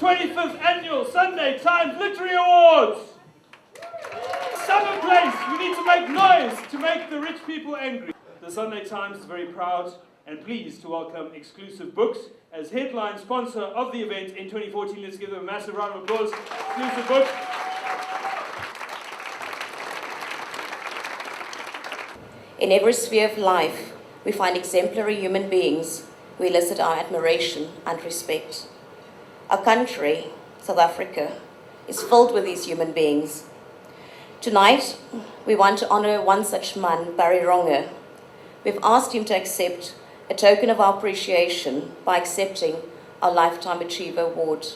25th Annual Sunday Times Literary Awards. Summer place, we need to make noise to make the rich people angry. The Sunday Times is very proud and pleased to welcome Exclusive Books as headline sponsor of the event in 2014. Let's give them a massive round of applause. Exclusive Books. In every sphere of life, we find exemplary human beings who elicit our admiration and respect. Our country, South Africa, is filled with these human beings. Tonight, we want to honor one such man, Barry Ronge. We've asked him to accept a token of our appreciation by accepting our Lifetime Achiever Award.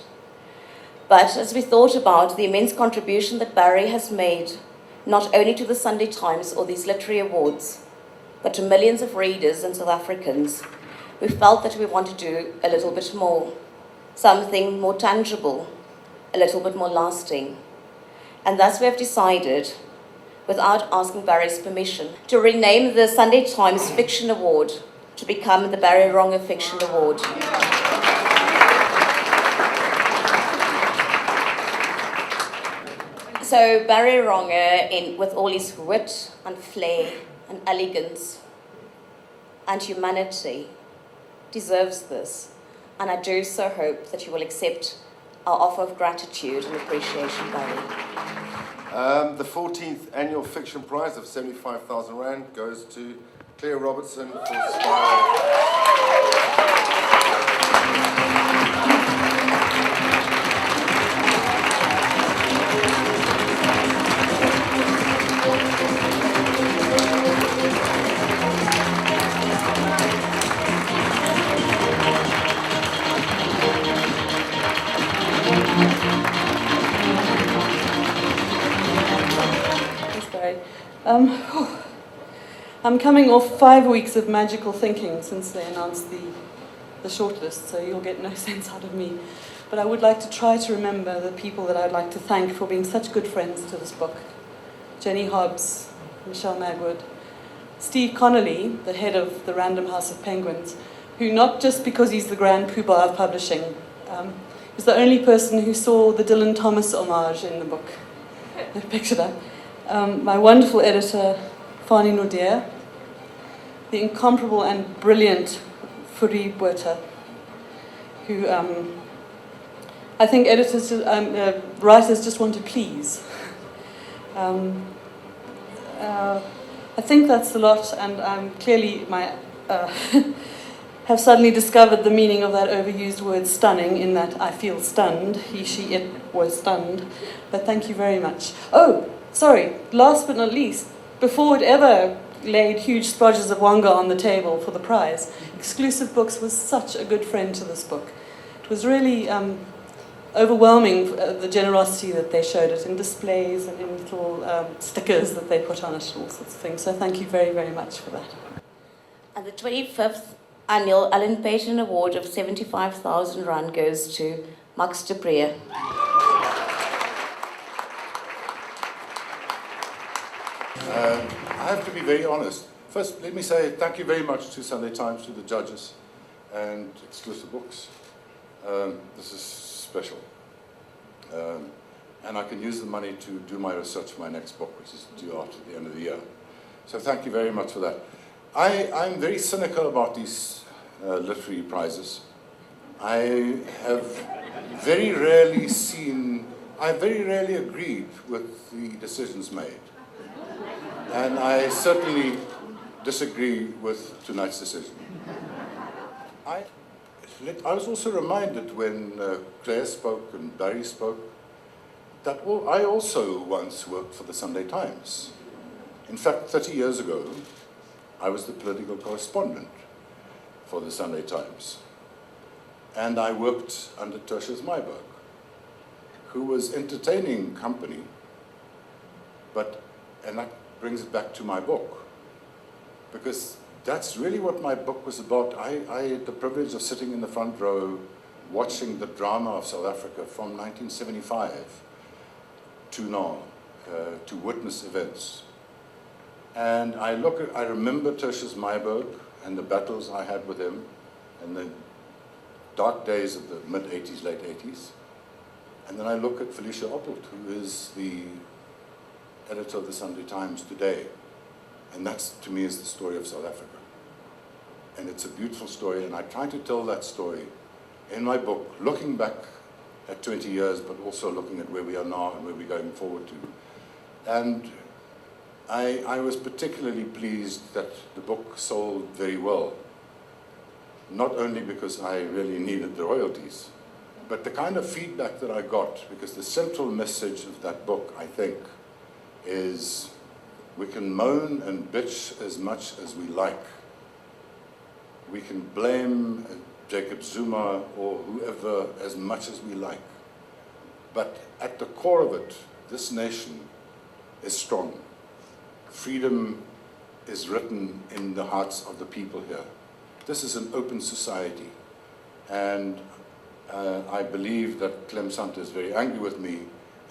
But as we thought about the immense contribution that Barry has made, not only to the Sunday Times or these literary awards, but to millions of readers and South Africans, we felt that we want to do a little bit more, something more tangible, a little bit more lasting. And thus we have decided, without asking Barry's permission, to rename the Sunday Times Fiction Award to become the Barry Ronge Fiction Award. So Barry Ronge, with all his wit and flair and elegance and humanity, deserves this. And I do so hope that you will accept our offer of gratitude and appreciation, Barry. The 14th Annual Fiction Prize of 75,000 Rand goes to Claire Robertson for I'm coming off 5 weeks of magical thinking since they announced the shortlist, so you'll get no sense out of me. But I would like to try to remember the people that I'd like to thank for being such good friends to this book. Jenny Hobbs, Michelle Magwood, Steve Connolly, the head of the Random House of Penguins, who, not just because he's the grand poobah of publishing, is the only person who saw the Dylan Thomas homage in the book. I picked it up. My wonderful editor, Fani Nordeer, the incomparable and brilliant Furi Botha, who I think editors, writers just want to please. I think that's a lot, and clearly have suddenly discovered the meaning of that overused word stunning, in that I feel stunned. He, she, it was stunned. But thank you very much. Oh, sorry, last but not least, before it ever laid huge splodges of wonga on the table for the prize, Exclusive Books was such a good friend to this book. It was really overwhelming, the generosity that they showed it in displays and in little stickers that they put on it and all sorts of things. So thank you very, very much for that. And the 25th Annual Alan Paton Award of 75,000 Rand goes to Max du Preez. I have to be very honest. First, let me say thank you very much to Sunday Times, to the judges, and Exclusive Books. This is special. And I can use the money to do my research for my next book, which is due out at the end of the year. So thank you very much for that. I'm very cynical about these literary prizes. I have very rarely agreed with the decisions made. And I certainly disagree with tonight's decision. I was also reminded when Claire spoke and Barry spoke that I also once worked for the Sunday Times. In fact, 30 years ago, I was the political correspondent for the Sunday Times. And I worked under Tertius Myburgh, who was entertaining company, and that brings it back to my book, because that's really what my book was about. I had the privilege of sitting in the front row watching the drama of South Africa from 1975 to now, to witness events. And I remember Tertius Myburgh and the battles I had with him in the dark days of the mid-80s, late 80s. And then I look at Felicia Oppelt, who is the editor of the Sunday Times today. And that, to me, is the story of South Africa. And it's a beautiful story, and I try to tell that story in my book, looking back at 20 years, but also looking at where we are now and where we're going forward to. And I was particularly pleased that the book sold very well, not only because I really needed the royalties, but the kind of feedback that I got, because the central message of that book, I think, is we can moan and bitch as much as we like. We can blame Jacob Zuma or whoever as much as we like. But at the core of it, this nation is strong. Freedom is written in the hearts of the people here. This is an open society. And I believe that Clem Santa is very angry with me,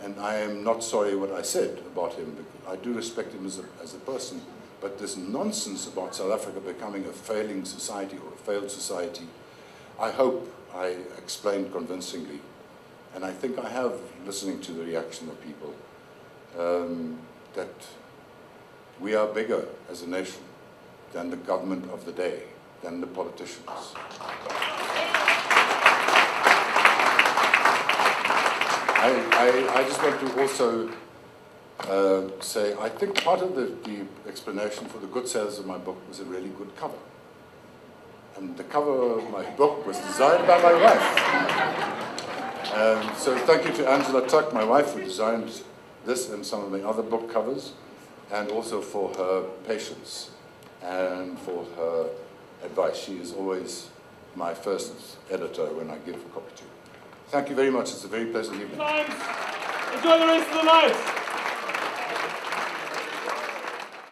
and I am not sorry what I said about him, because I do respect him as a person. But this nonsense about South Africa becoming a failing society or a failed society, I hope I explained convincingly. And I think I have, listening to the reaction of people, that we are bigger as a nation than the government of the day, than the politicians. I just want to also say, I think part of the explanation for the good sales of my book was a really good cover. And the cover of my book was designed by my wife. So thank you to Angela Tuck, my wife, who designed this and some of the other book covers, and also for her patience and for her advice. She is always my first editor when I give a copy to her. Thank you very much. It's a very pleasant evening. Enjoy the rest of the night.